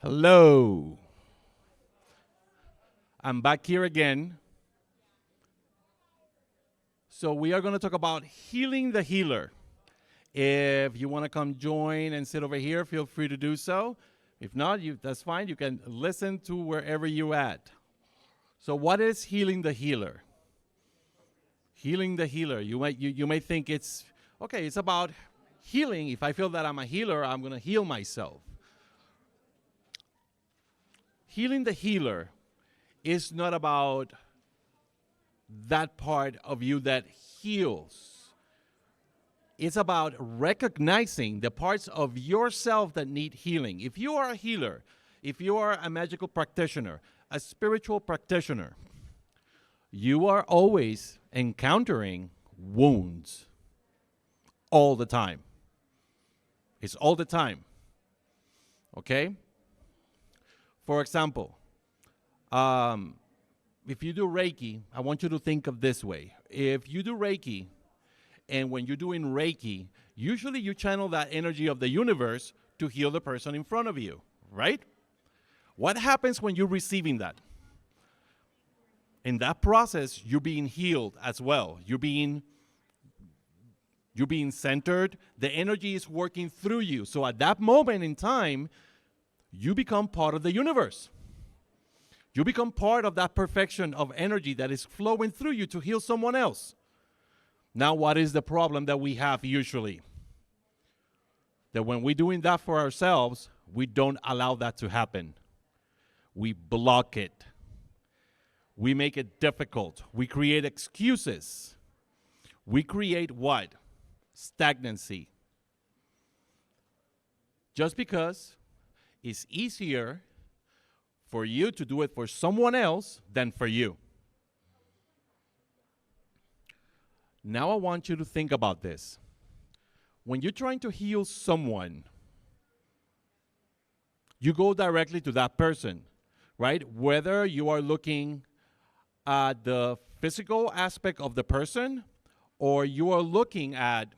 Hello. I'm back here again. So we are going to talk about healing the healer. If you want to come join and sit over here, feel free to do so. If not, that's fine. You can listen to wherever you're at. So what is healing the healer? Healing the healer. You may think it's, okay, it's about healing. If I feel that I'm a healer, I'm going to heal myself. Healing the healer is not about that part of you that heals. It's about recognizing the parts of yourself that need healing. If you are a healer, if you are a magical practitioner, a spiritual practitioner, you are always encountering wounds all the time. It's all the time. Okay? For example, if you do Reiki, I want you to think of this way. If you do Reiki, and when you're doing Reiki, usually you channel that energy of the universe to heal the person in front of you, right? What happens when you're receiving that? In that process, you're being healed as well. You're being centered. The energy is working through you. So at that moment in time, you become part of the universe. You become part of that perfection of energy that is flowing through you to heal someone else. Now, what is the problem that we have usually? That when we're doing that for ourselves, we don't allow that to happen. We block it. We make it difficult. We create excuses. We create what? Stagnancy. Just because it's easier for you to do it for someone else than for you. Now I want you to think about this. When you're trying to heal someone, you go directly to that person, right? Whether you are looking at the physical aspect of the person or you are looking at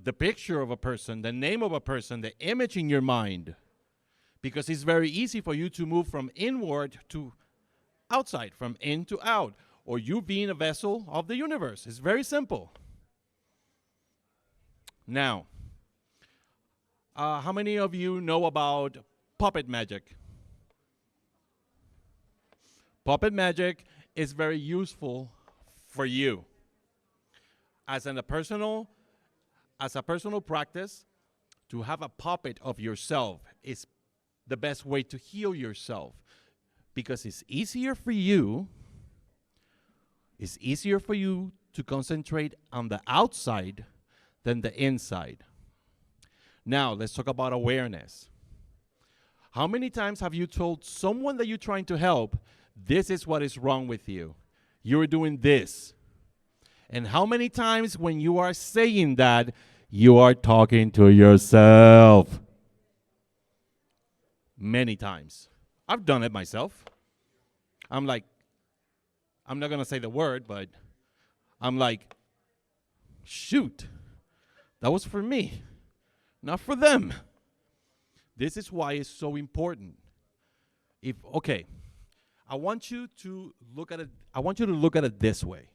the picture of a person, the name of a person, the image in your mind. Because it's very easy for you to move from inward to outside, from in to out, or you being a vessel of the universe. It's very simple. Now, how many of you know about puppet magic? Puppet magic is very useful for you. As a personal practice, to have a puppet of yourself is the best way to heal yourself, because it's easier for you to concentrate on the outside than the inside. Now, let's talk about awareness. How many times have you told someone that you're trying to help, this is what is wrong with you? You're doing this. And how many times when you are saying that, you are talking to yourself? Many times. I've done it myself. I'm like, I'm not going to say the word, but I'm like, shoot, that was for me, not for them. This is why it's so important. I want you to look at it this way.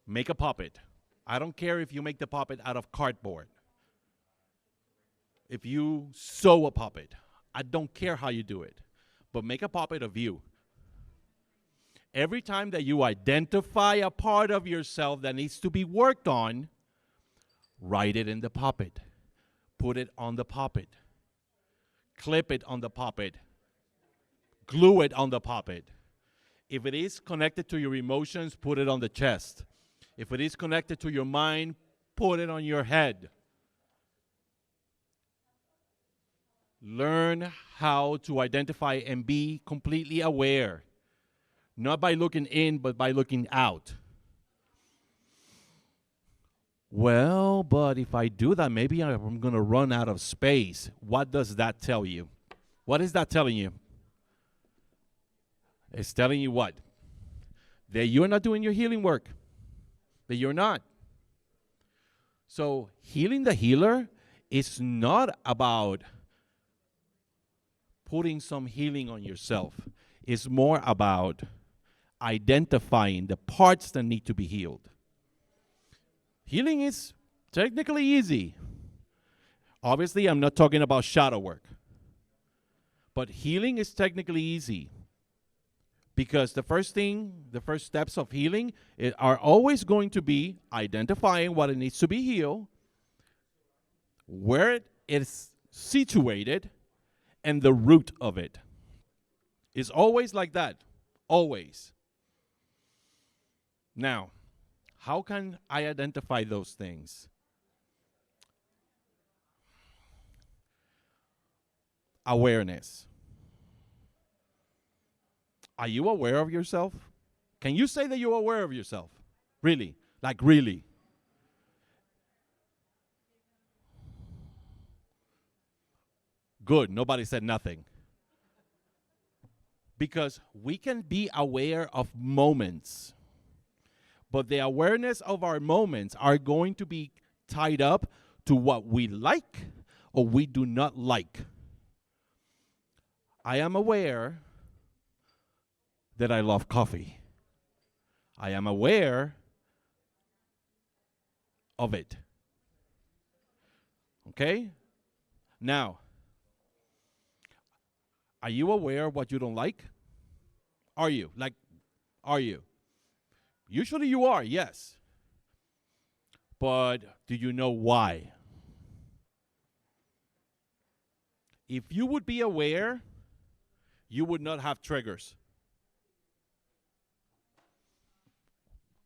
Make a puppet. I don't care if you make the puppet out of cardboard. If you sew a puppet, I don't care how you do it, but make a puppet of you. Every time that you identify a part of yourself that needs to be worked on, write it in the puppet. Put it on the puppet. Clip it on the puppet. Glue it on the puppet. If it is connected to your emotions, put it on the chest. If it is connected to your mind, put it on your head. Learn how to identify and be completely aware. Not by looking in, but by looking out. Well, but if I do that, maybe I'm going to run out of space. What does that tell you? What is that telling you? It's telling you what? That you're not doing your healing work. That you're not. So healing the healer is not about putting some healing on yourself. It's more about identifying the parts that need to be healed. Healing is technically easy. Obviously, I'm not talking about shadow work. But healing is technically easy. Because the first steps of healing are always going to be identifying what it needs to be healed, where it is situated, and the root of it. It's always like that. Always. Now, how can I identify those things? Awareness. Are you aware of yourself? Can you say that you're aware of yourself? Really? Like really? Good. Nobody said nothing. Because we can be aware of moments, but the awareness of our moments are going to be tied up to what we like or we do not like. I am aware that I love coffee. I am aware of it. Okay? Now, are you aware of what you don't like? Are you? Are you? Usually you are, yes. But do you know why? If you would be aware, you would not have triggers.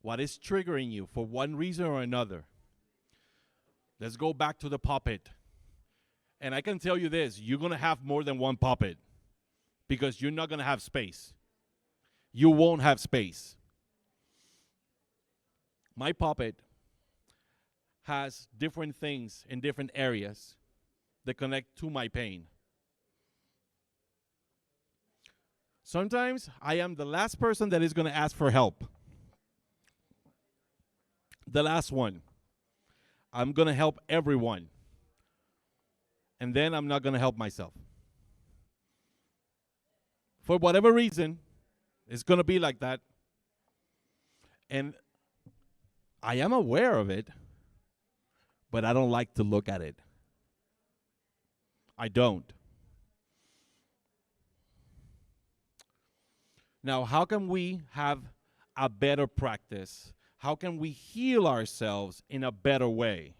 What is triggering you for one reason or another? Let's go back to the puppet. And I can tell you this, you're going to have more than one puppet because you're not going to have space. You won't have space. My puppet has different things in different areas that connect to my pain. Sometimes I am the last person that is going to ask for help. The last one. I'm going to help everyone. And then I'm not going to help myself. For whatever reason, it's going to be like that. And I am aware of it, but I don't like to look at it. I don't. Now, how can we have a better practice? How can we heal ourselves in a better way?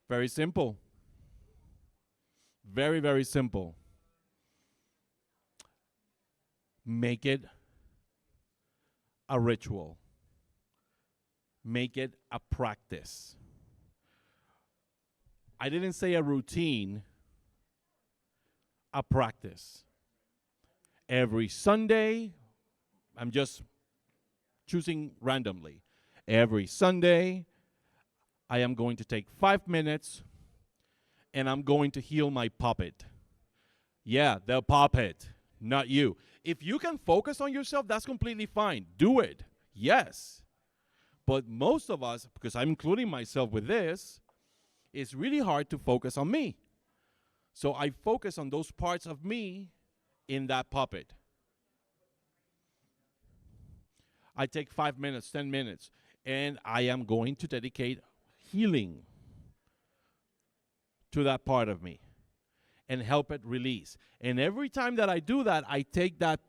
Very simple. Very, very simple. Make it a ritual. Make it a practice. I didn't say a routine, a practice. Every Sunday, I'm just choosing randomly. Every Sunday, I am going to take 5 minutes and I'm going to heal my puppet. Yeah, the puppet, not you. If you can focus on yourself, that's completely fine. Do it. Yes. But most of us, because I'm including myself with this, it's really hard to focus on me. So I focus on those parts of me in that puppet. I take 5 minutes, 10 minutes, and I am going to dedicate healing to that part of me and help it release. And every time that I do that, I take that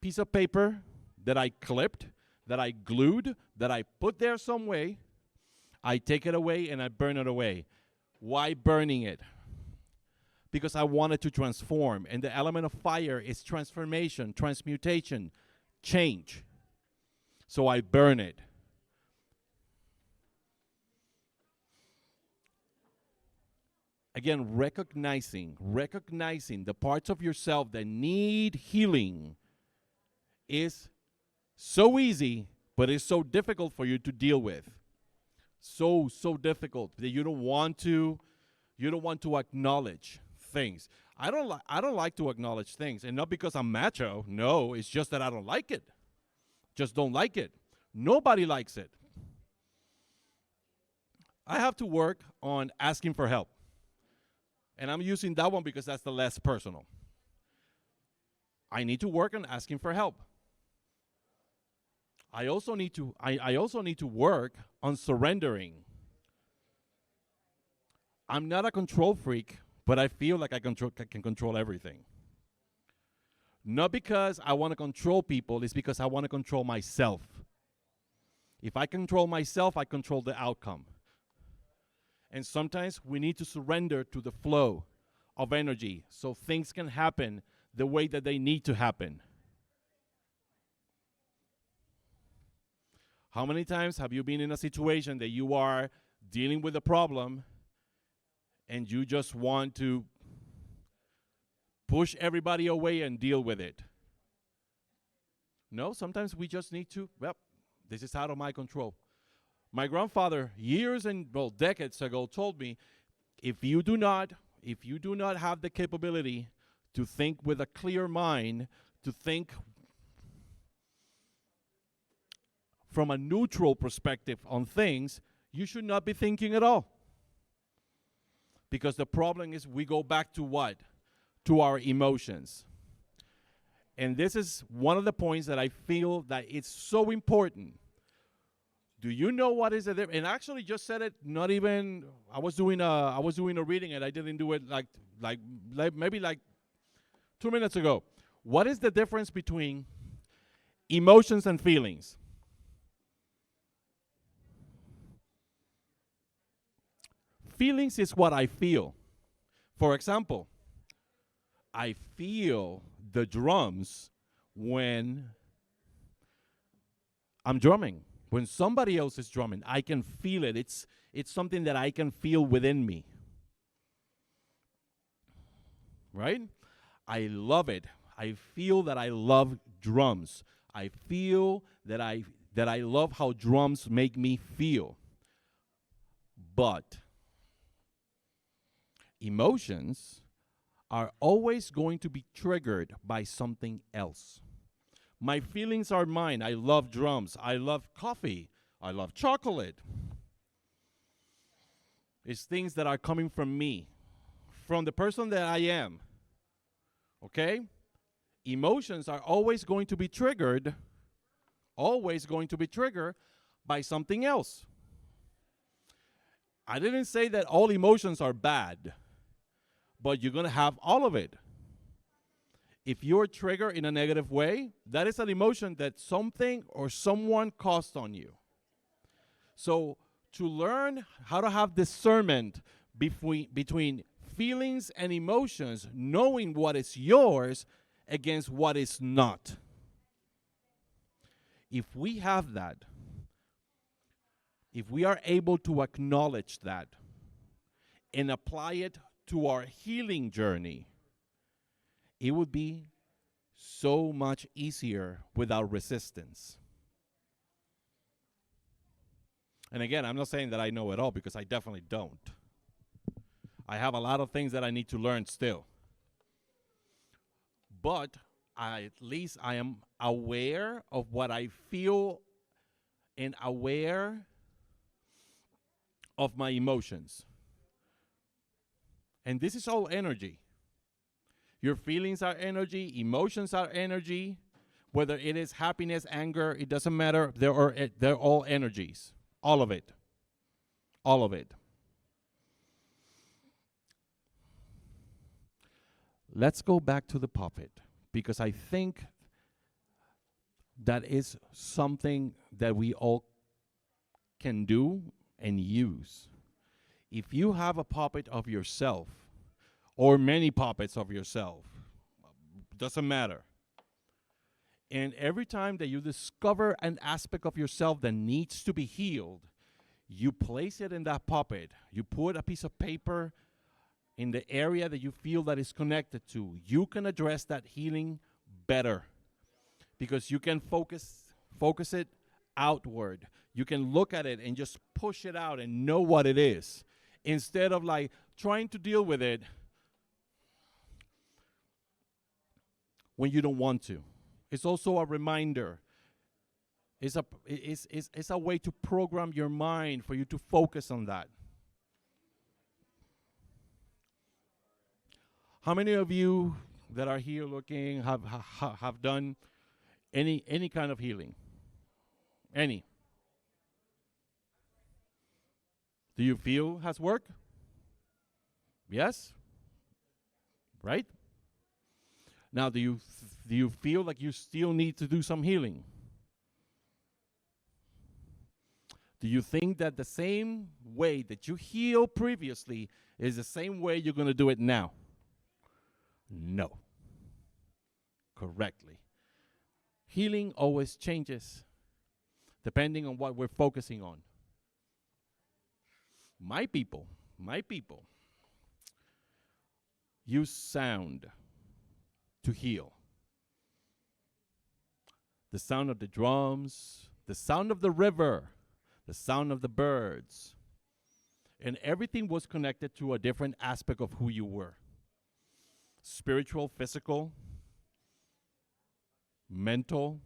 piece of paper that I clipped, that I glued, that I put there some way, I take it away and I burn it away. Why burning it? Because I wanted to transform. And the element of fire is transformation, transmutation, change. So I burn it. Again, recognizing the parts of yourself that need healing is so easy, but it's so difficult for you to deal with. So difficult that you don't want to acknowledge things. I don't like to acknowledge things, and not because I'm macho. No, it's just that I don't like it. Just don't like it. Nobody likes it. I have to work on asking for help. And I'm using that one because that's the less personal. I need to work on asking for help. I also need to work on surrendering. I'm not a control freak, but I feel like I can control everything. Not because I want to control people, it's because I want to control myself. If I control myself, I control the outcome. And sometimes we need to surrender to the flow of energy so things can happen the way that they need to happen. How many times have you been in a situation that you are dealing with a problem and you just want to push everybody away and deal with it? No, sometimes we just need to, well, this is out of my control. My grandfather, decades ago, told me, if you do not have the capability to think with a clear mind, to think from a neutral perspective on things, you should not be thinking at all. Because the problem is we go back to what? To our emotions. And this is one of the points that I feel that it's so important. Do you know what is the difference? And I actually just said it, not even, I was doing a reading and I didn't do it maybe 2 minutes ago. What is the difference between emotions and feelings? Feelings is what I feel. For example, I feel the drums when I'm drumming. When somebody else is drumming, I can feel it. It's something that I can feel within me. Right? I love it. I feel that I love drums. I feel that I love how drums make me feel. But emotions are always going to be triggered by something else. My feelings are mine. I love drums. I love coffee. I love chocolate. It's things that are coming from me, from the person that I am. Okay? Emotions are always going to be triggered by something else. I didn't say that all emotions are bad, but you're going to have all of it. If you're triggered in a negative way, that is an emotion that something or someone caused on you. So to learn how to have discernment between feelings and emotions, knowing what is yours against what is not. If we have that, if we are able to acknowledge that and apply it to our healing journey, it would be so much easier without resistance. And again, I'm not saying that I know it all because I definitely don't. I have a lot of things that I need to learn still. But at least I am aware of what I feel and aware of my emotions. And this is all energy. Your feelings are energy, emotions are energy. Whether it is happiness, anger, it doesn't matter. They're all energies. All of it. All of it. Let's go back to the puppet, because I think that is something that we all can do and use. If you have a puppet of yourself, or many puppets of yourself, doesn't matter. And every time that you discover an aspect of yourself that needs to be healed, you place it in that puppet. You put a piece of paper in the area that you feel that is connected to. You can address that healing better because you can focus it outward. You can look at it and just push it out and know what it is, instead of like trying to deal with it when you don't want to. It's also a reminder. It's a way to program your mind for you to focus on that. How many of you that are here looking have done any kind of healing? Any? Do you feel has worked? Yes? Right? Now, do you feel like you still need to do some healing? Do you think that the same way that you healed previously is the same way you're going to do it now? No. Correctly. Healing always changes depending on what we're focusing on. My people use sound to heal. The sound of the drums, the sound of the river, the sound of the birds. And everything was connected to a different aspect of who you were. Spiritual, physical, mental,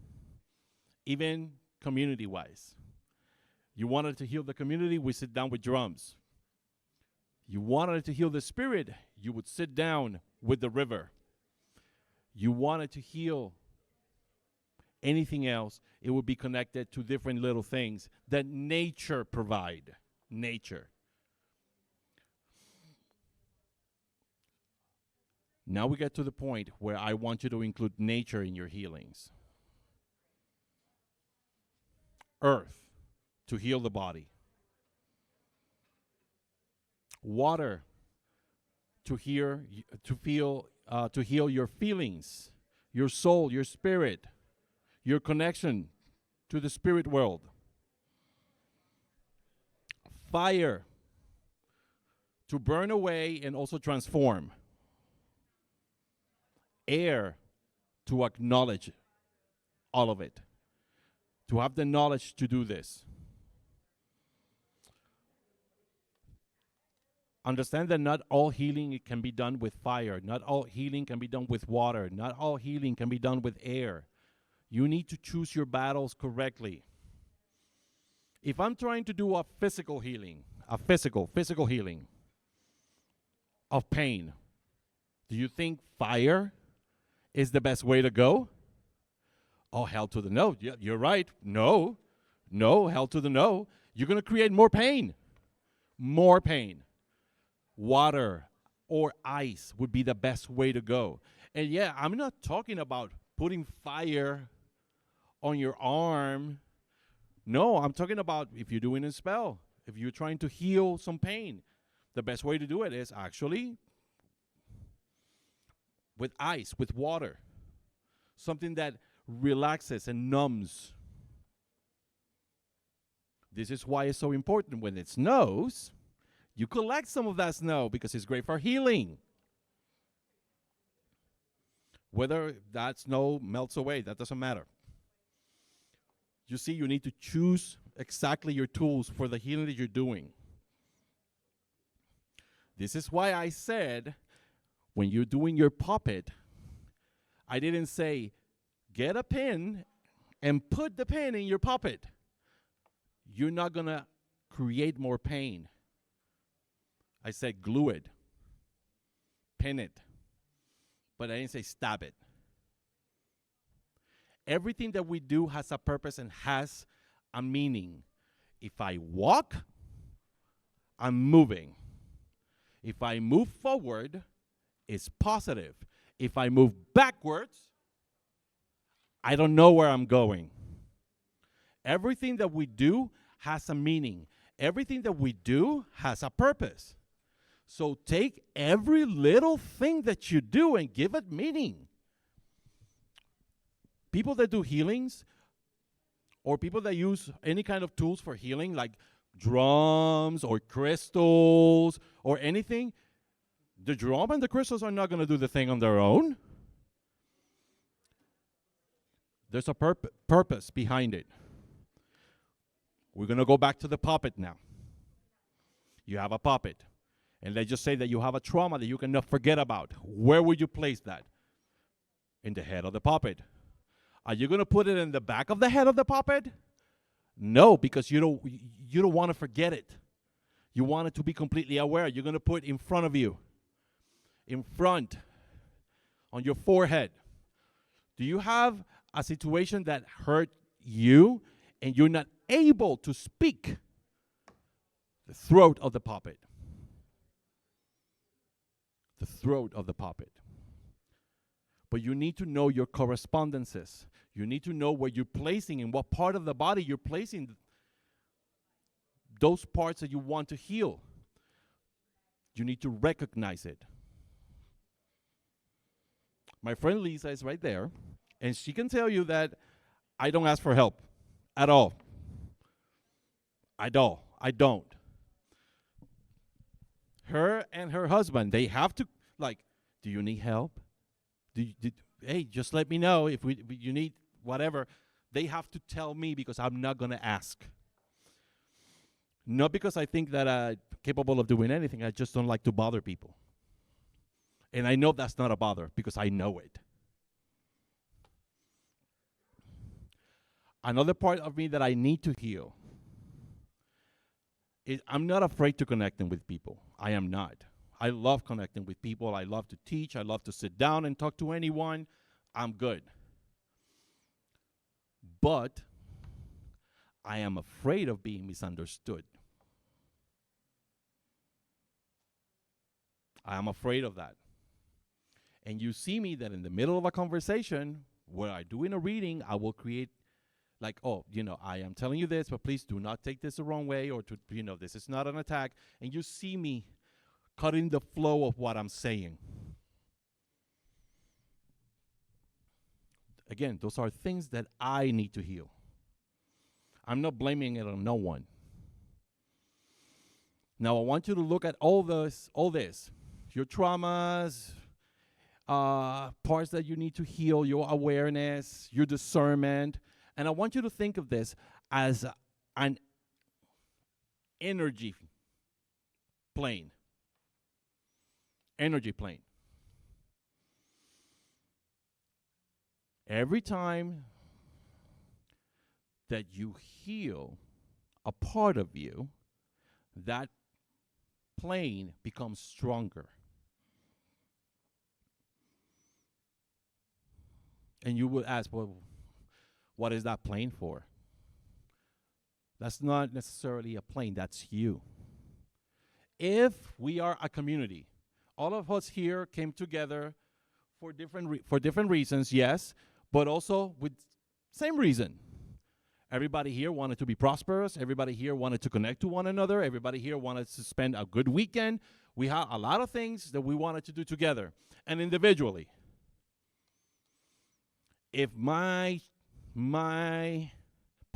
even community-wise. You wanted to heal the community, we sit down with drums. You wanted to heal the spirit, you would sit down with the river. You wanted to heal anything else, it would be connected to different little things that nature provide. Nature. Now we get to the point where I want you to include nature in your healings. Earth, to heal the body. Water, to heal your feelings, your soul, your spirit, your connection to the spirit world. Fire, to burn away and also transform. Air, to acknowledge all of it. To have the knowledge to do this. Understand that not all healing can be done with fire. Not all healing can be done with water. Not all healing can be done with air. You need to choose your battles correctly. If I'm trying to do a physical healing, a physical healing of pain, do you think fire is the best way to go? Oh, hell to the no. Yeah, you're right. No, hell to the no. You're going to create more pain. More pain. Water or ice would be the best way to go. And yeah, I'm not talking about putting fire on your arm. No, I'm talking about if you're doing a spell, if you're trying to heal some pain, the best way to do it is actually with ice, with water. Something that relaxes and numbs. This is why it's so important when it snows, you collect some of that snow because it's great for healing. Whether that snow melts away, that doesn't matter. You see, you need to choose exactly your tools for the healing that you're doing. This is why I said, when you're doing your puppet, I didn't say, get a pin and put the pin in your puppet. You're not going to create more pain. I said glue it, pin it, but I didn't say stab it. Everything that we do has a purpose and has a meaning. If I walk, I'm moving. If I move forward, it's positive. If I move backwards, I don't know where I'm going. Everything that we do has a meaning. Everything that we do has a purpose. So take every little thing that you do and give it meaning. People that do healings or people that use any kind of tools for healing like drums or crystals or anything, the drum and the crystals are not going to do the thing on their own. There's a purpose behind it. We're going to go back to the puppet now. You have a puppet. And let's just say that you have a trauma that you cannot forget about. Where would you place that? In the head of the puppet. Are you going to put it in the back of the head of the puppet? No, because you don't want to forget it. You want it to be completely aware. You're going to put it in front of you. in front, on your forehead? Do you have a situation that hurt you and you're not able to speak? The throat of the puppet. The throat of the puppet. But you need to know your correspondences. You need to know where you're placing, in what part of the body you're placing those parts that you want to heal. You need to recognize it. My friend Lisa is right there, and she can tell you that I don't ask for help at all. I don't. Her and her husband, they have to, like, do you need help? Hey, just let me know if you need whatever. They have to tell me because I'm not going to ask. Not because I think that I'm capable of doing anything. I just don't like to bother people. And I know that's not a bother because I know it. Another part of me that I need to heal is I'm not afraid to connecting with people. I am not. I love connecting with people. I love to teach. I love to sit down and talk to anyone. I'm good. But I am afraid of being misunderstood. I am afraid of that. And you see me that in the middle of a conversation, where I do in a reading, I will create like, oh, I am telling you this, but please do not take this the wrong way, or this is not an attack. And you see me cutting the flow of what I'm saying. Again, those are things that I need to heal. I'm not blaming it on no one. Now, I want you to look at all this, your traumas, parts that you need to heal, your awareness, your discernment. And I want you to think of this as an energy plane. Energy plane. Every time that you heal a part of you, that plane becomes stronger. And you would ask, well, what is that plane for? That's not necessarily a plane, that's you. If we are a community, all of us here came together for different reasons, yes, but also with same reason. Everybody here wanted to be prosperous. Everybody here wanted to connect to one another. Everybody here wanted to spend a good weekend. We had a lot of things that we wanted to do together and individually. If my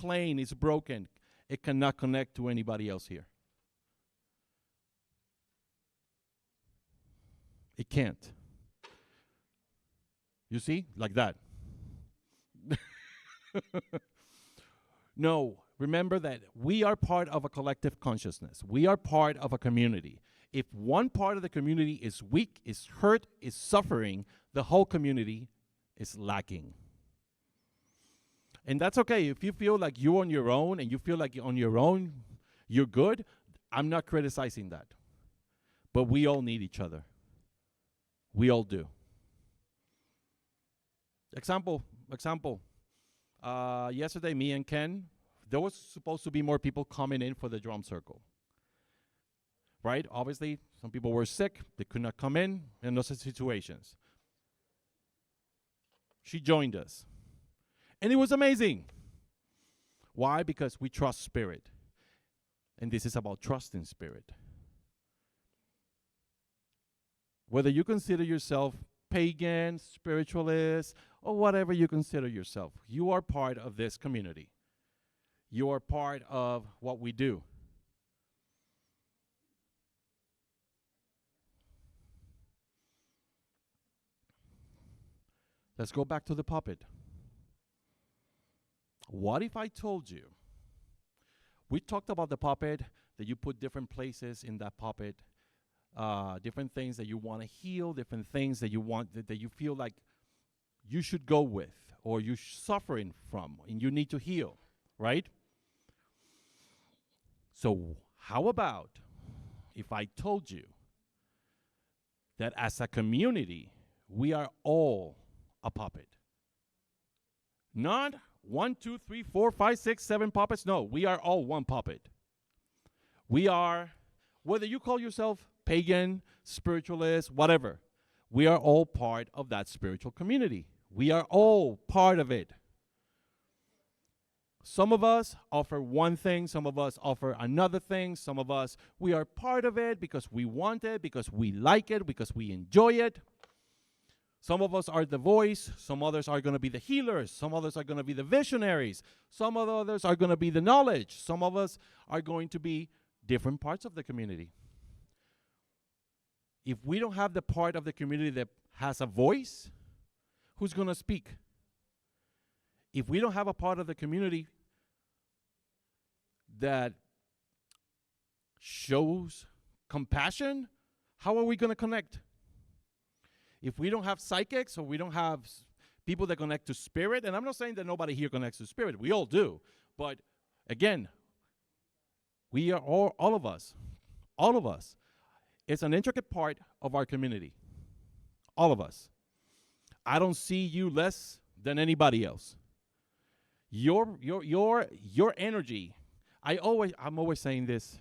plane is broken, it cannot connect to anybody else here. It can't. You see? Like that. No, remember that we are part of a collective consciousness. We are part of a community. If one part of the community is weak, is hurt, is suffering, the whole community is lacking. And that's okay. If you feel like you're on your own and you feel like on your own you're good, I'm not criticizing that. But we all need each other. We all do. Example. Yesterday, me and Ken, there was supposed to be more people coming in for the drum circle. Right? Obviously, some people were sick. They could not come in those situations. She joined us. And it was amazing. Why? Because we trust spirit. And this is about trusting spirit. Whether you consider yourself pagan, spiritualist, or whatever you consider yourself, you are part of this community. You are part of what we do. Let's go back to the puppet. What if I told you, we talked about the puppet, that you put different places in that puppet, different things that you want to heal, different things that you want, that you feel like you should go with, or you're suffering from, and you need to heal, right? So how about if I told you that as a community, we are all a puppet. Not 1, 2, 3, 4, 5, 6, 7 puppets. No, we are all one puppet. We are, whether you call yourself pagan, spiritualist, whatever, we are all part of that spiritual community. We are all part of it. Some of us offer one thing, some of us offer another thing, some of us, we are part of it because we want it, because we like it, because we enjoy it. Some of us are the voice, some others are going to be the healers, some others are going to be the visionaries, some of the others are going to be the knowledge, some of us are going to be different parts of the community. If we don't have the part of the community that has a voice, who's going to speak? If we don't have a part of the community that shows compassion, how are we going to connect? If we don't have psychics or we don't have people that connect to spirit, and I'm not saying that nobody here connects to spirit, we all do, but again, we are all of us, it's an intricate part of our community, all of us. I don't see you less than anybody else. Your energy. I'm always saying this.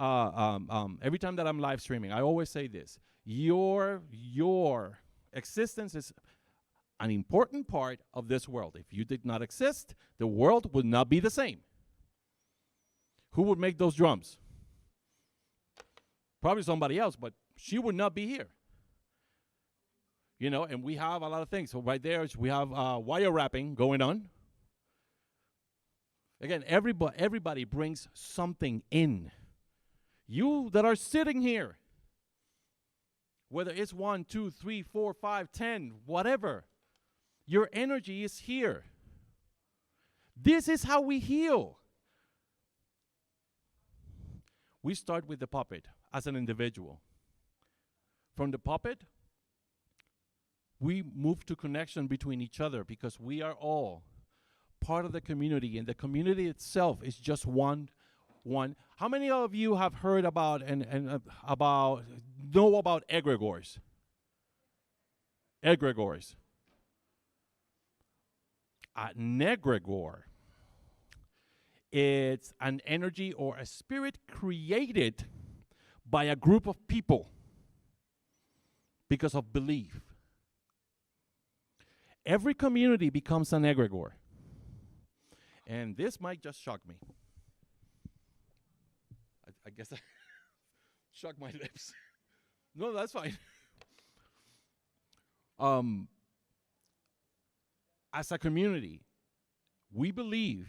Every time that I'm live streaming, I always say this. Your existence is an important part of this world. If you did not exist, the world would not be the same. Who would make those drums? Probably somebody else, but she would not be here. You know, and we have a lot of things. So right there, we have wire wrapping going on. Again, everybody brings something in. You that are sitting here, whether it's 1, 2, 3, 4, 5, 10, whatever, your energy is here. This is how we heal. We start with the puppet as an individual. From the puppet, we move to connection between each other because we are all part of the community, and the community itself is just one. How many of you have heard about know about egregores? Egregores. An egregore, it's an energy or a spirit created by a group of people because of belief. Every community becomes an egregore. And this might just shock me. I guess I shock my lips. No, that's fine. As a community, we believe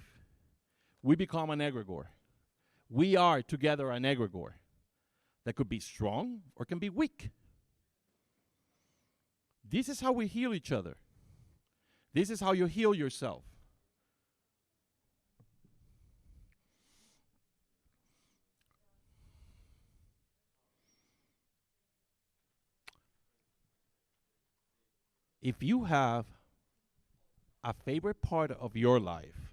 we become an egregore. We are together an egregore that could be strong or can be weak. This is how we heal each other. This is how you heal yourself. If you have a favorite part of your life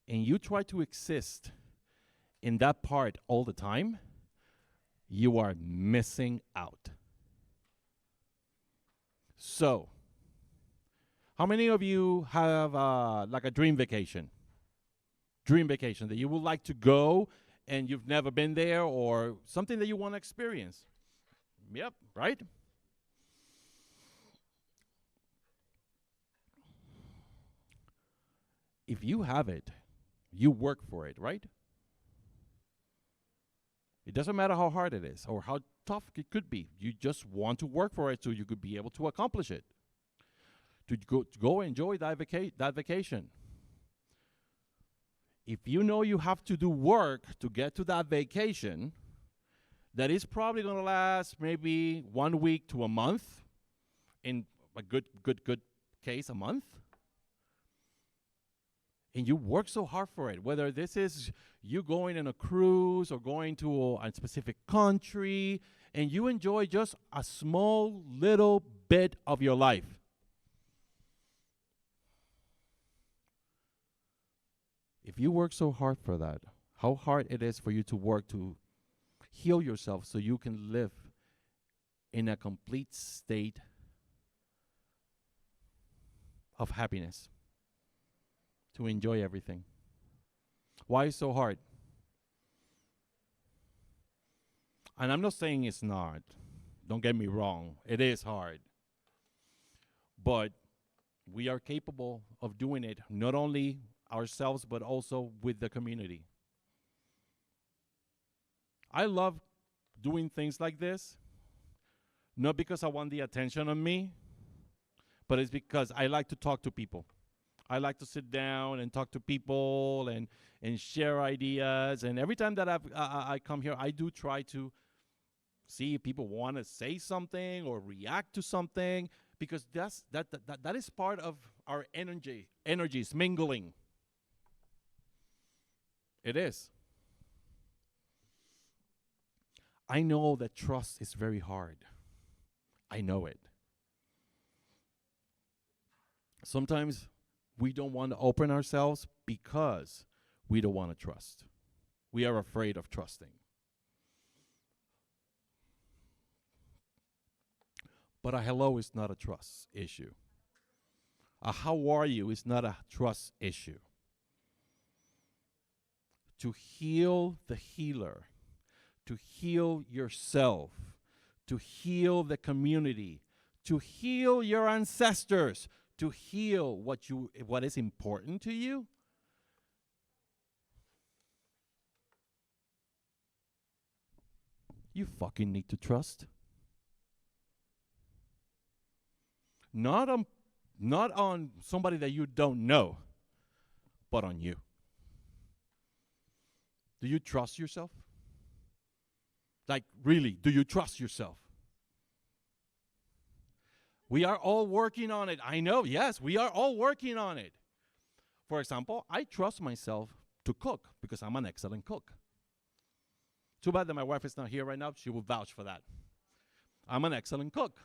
and you try to exist in that part all the time, you are missing out. So, how many of you have like a dream vacation? Dream vacation that you would like to go and you've never been there, or something that you want to experience? Yep, right? If you have it, you work for it, right? It doesn't matter how hard it is or how tough it could be. You just want to work for it so you could be able to accomplish it. To go enjoy that vacation. If you know you have to do work to get to that vacation, that is probably going to last maybe 1 week to a month. In a good case, a month. And you work so hard for it, whether this is you going on a cruise or going to a specific country, and you enjoy just a small little bit of your life. If you work so hard for that, how hard it is for you to work to heal yourself so you can live in a complete state of happiness, to enjoy everything. Why is it so hard? And I'm not saying it's not. Don't get me wrong. It is hard. But we are capable of doing it, not only ourselves, but also with the community. I love doing things like this, not because I want the attention on me, but it's because I like to talk to people. I like to sit down and talk to people and share ideas. And every time that I come here, I do try to see if people want to say something or react to something, because that is part of our energies mingling. It is. I know that trust is very hard. I know it. Sometimes we don't want to open ourselves because we don't want to trust. We are afraid of trusting. But a hello is not a trust issue. A how are you is not a trust issue. To heal the healer, to heal yourself, to heal the community, to heal your ancestors, to heal what is important to you, you fucking need to trust. Not on somebody that you don't know, but on you. Do you trust yourself? Like, really, do you trust yourself? We are all working on it. I know, yes, we are all working on it. For example, I trust myself to cook because I'm an excellent cook. Too bad that my wife is not here right now. She will vouch for that. I'm an excellent cook.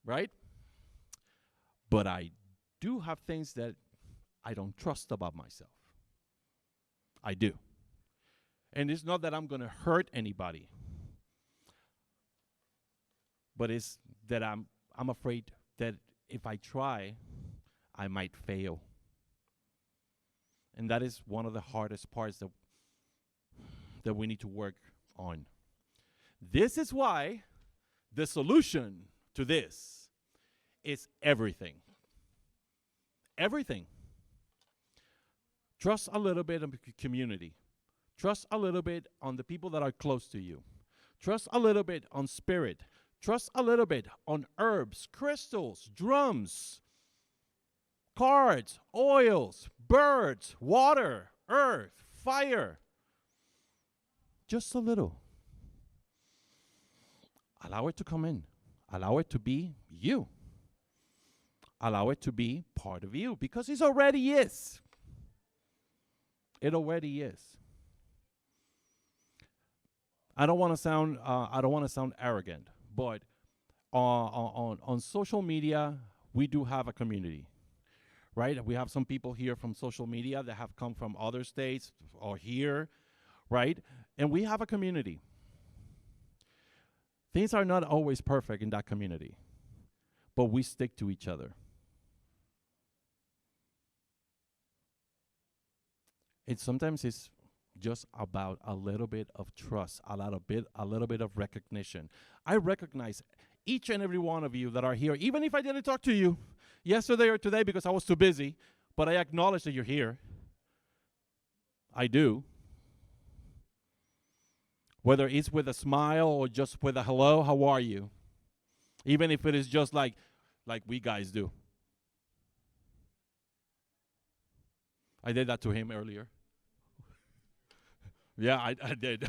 Right? But I do have things that I don't trust about myself. I do. And it's not that I'm going to hurt anybody, but it's that I'm afraid that if I try, I might fail. And that is one of the hardest parts that we need to work on. This is why the solution to this is everything. Everything. Trust a little bit on the community. Trust a little bit on the people that are close to you. Trust a little bit on spirit. Trust a little bit on herbs, crystals, drums, cards, oils, birds, water, earth, fire. Just a little. Allow it to come in. Allow it to be you. Allow it to be part of you, because it already is. It already is. I don't want to sound arrogant, but on social media, we do have a community, right? We have some people here from social media that have come from other states or here, right? And we have a community. Things are not always perfect in that community, but we stick to each other. Sometimes it's just about a little bit of trust, a little bit of recognition. I recognize each and every one of you that are here, even if I didn't talk to you yesterday or today because I was too busy, but I acknowledge that you're here. I do. Whether it's with a smile or just with a hello, how are you? Even if it is just like we guys do. I did that to him earlier. Yeah, I did.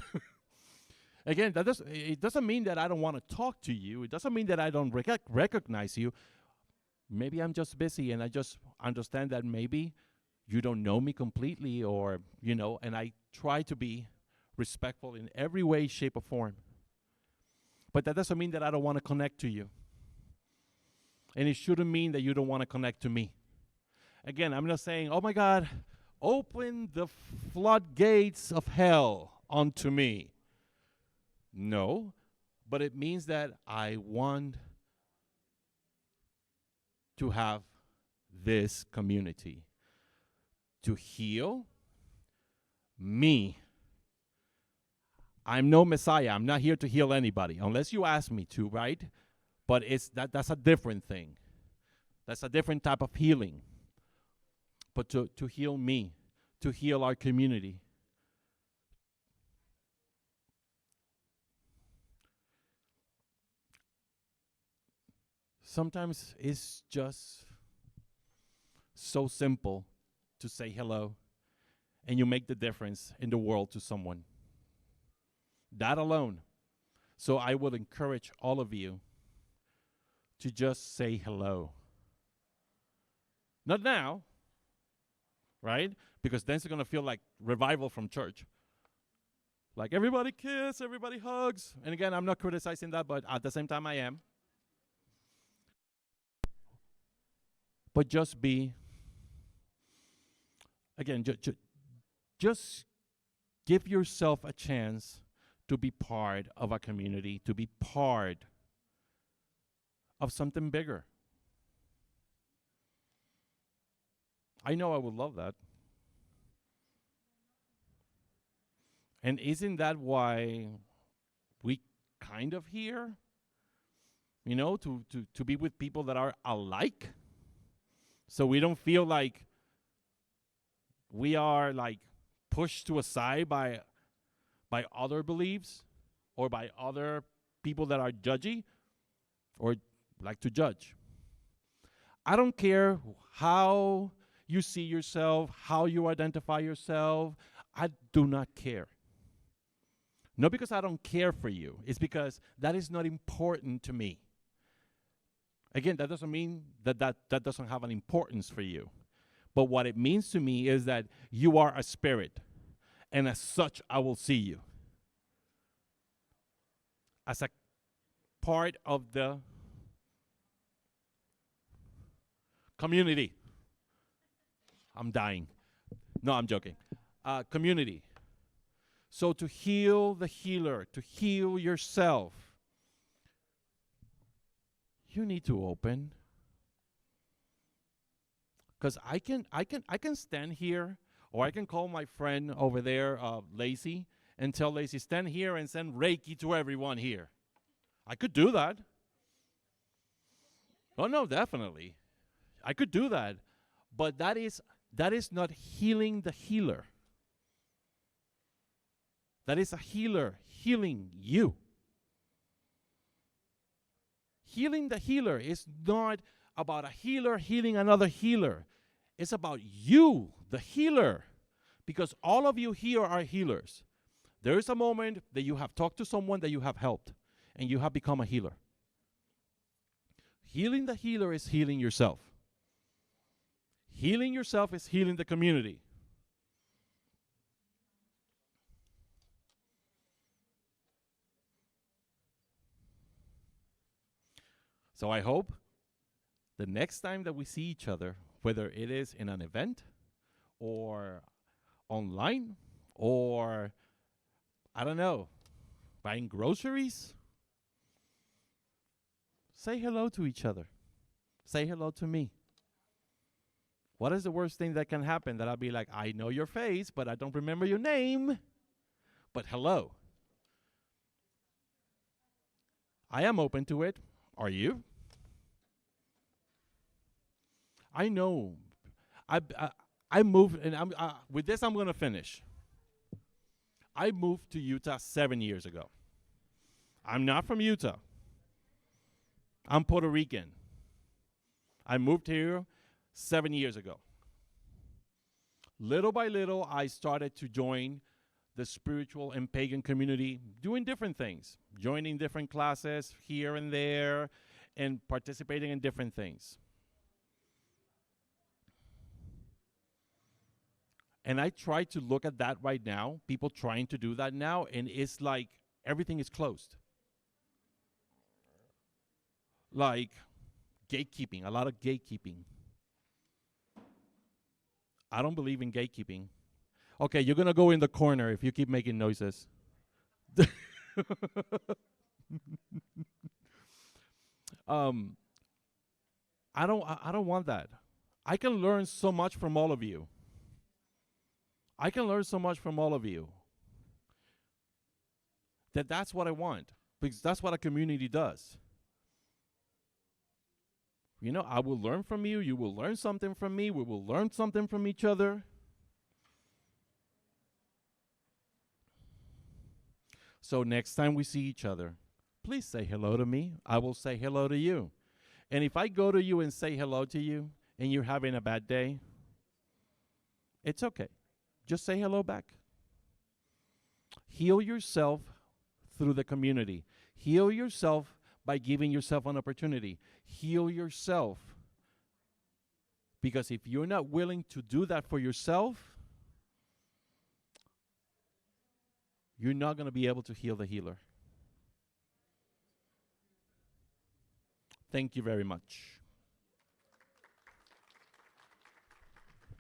Again, it doesn't mean that I don't want to talk to you. It doesn't mean that I don't recognize you. Maybe I'm just busy and I just understand that maybe you don't know me completely, or, and I try to be respectful in every way, shape, or form. But that doesn't mean that I don't want to connect to you. And it shouldn't mean that you don't want to connect to me. Again, I'm not saying, oh my God, open the floodgates of hell onto me. No, but it means that I want to have this community to heal me. I'm no Messiah. I'm not here to heal anybody unless you ask me to, right? But that's a different thing. That's a different type of healing. But to heal me, to heal our community. Sometimes it's just so simple to say hello, and you make the difference in the world to someone. That alone. So I would encourage all of you to just say hello. Not now, right? Because then it's going to feel like revival from church. Like everybody kiss, everybody hugs. And again, I'm not criticizing that, but at the same time I am. But just be, again, just give yourself a chance to be part of a community, to be part of something bigger. I know I would love that. And isn't that why we kind of here? You know, to be with people that are alike? So we don't feel like we are like pushed to a side by other beliefs or by other people that are judgy or like to judge. I don't care how you see yourself, how you identify yourself. I do not care. Not because I don't care for you. It's because that is not important to me. Again, that doesn't mean that doesn't have an importance for you. But what it means to me is that you are a spirit. And as such, I will see you. As a part of the community. I'm dying. No, I'm joking. Community. So to heal the healer, to heal yourself, you need to open. Because I can stand here, or I can call my friend over there, Lacey, and tell Lacey, stand here and send Reiki to everyone here. I could do that. Oh no, definitely. I could do that. But that is not healing the healer. That is a healer healing you. Healing the healer is not about a healer healing another healer. It's about you, the healer. Because all of you here are healers. There is a moment that you have talked to someone that you have helped, and you have become a healer. Healing the healer is healing yourself. Healing yourself is healing the community. So I hope the next time that we see each other, whether it is in an event or online or, I don't know, buying groceries, say hello to each other. Say hello to me. What is the worst thing that can happen? That I'll be like, I know your face, but I don't remember your name. But hello. I am open to it. Are you? I know. I moved, and with this I'm going to finish. I moved to Utah 7 years ago. I'm not from Utah. I'm Puerto Rican. I moved here 7 years ago. Little by little, I started to join the spiritual and pagan community, doing different things, joining different classes here and there, and participating in different things. And I try to look at that right now, people trying to do that now, and it's like everything is closed. Like gatekeeping, a lot of gatekeeping. I don't believe in gatekeeping. Okay, you're going to go in the corner if you keep making noises. um, I don't want that. I can learn so much from all of you. I can learn so much from all of you. That's what I want, because that's what a community does. You know, I will learn from you. You will learn something from me. We will learn something from each other. So next time we see each other, please say hello to me. I will say hello to you. And if I go to you and say hello to you and you're having a bad day, it's okay. Just say hello back. Heal yourself through the community. Heal yourself by giving yourself an opportunity. Heal yourself. Because if you're not willing to do that for yourself, you're not going to be able to heal the healer. Thank you very much.